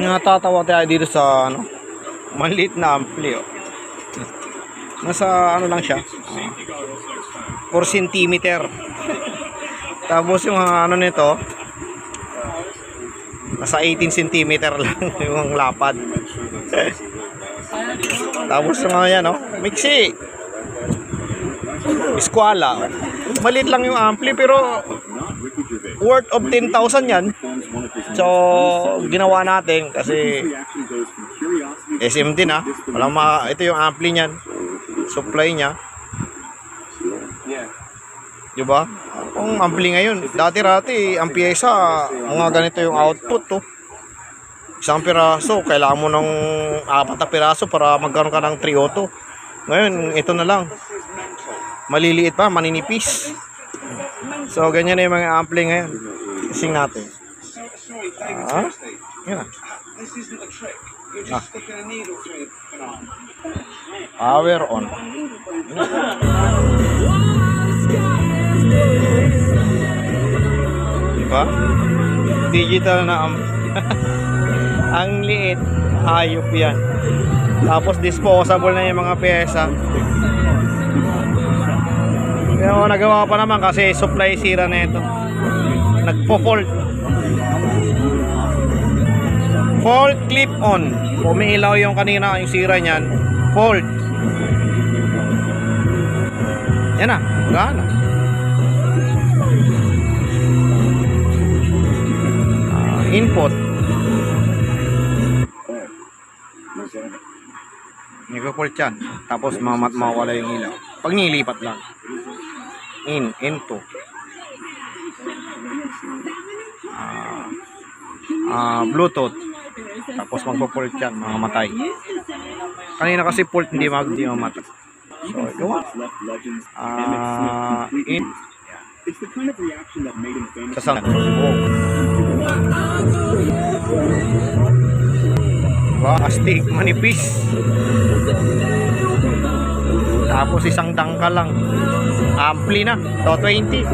Natatawa tayo dito sa ano, maliit na ampli. Oh. Nasa ano lang siya, 4 cm. Tapos yung ano nito, nasa 18 cm lang yung lapad. Tapos yung ano yan, oh, mixi. Eskwala. Maliit lang yung ampli pero worth of 10,000 yan. So ginawa natin kasi SMD na. Ito yung ampli niyan. Supply niya. Diba? Ang ampli ngayon. Dati-rati ang pyesa, mga ganito yung output to. Isang piraso, kailangan mo ng 4 na piraso para magkaroon ka ng 3 auto. Ngayon, ito na lang. Maliliit pa, maninipis. So, ganyan na yung mga ampli ngayon. Ising natin. Yan na. Power on. Diba? Digital na ang liit. Hayop yan. Tapos disposable na yung mga pyesa. Kaya nagawa pa naman kasi supply sira na ito. Nagpo-fault. Fault clip on. Umiilaw yung kanina yung sira niyan. Fault. Yan na. Gana. Input. Nagpo-fault yan. Tapos mawala yung ilaw. Pag nilipat lang. Into. Bluetooth. Tapos magpo-fault yan, mamamatay. Kanina kasi fault hindi mamatay. So, ito. Sasang. Diba? Astig, manipis. Tapos isang dangkal lang. Ampli na. 20.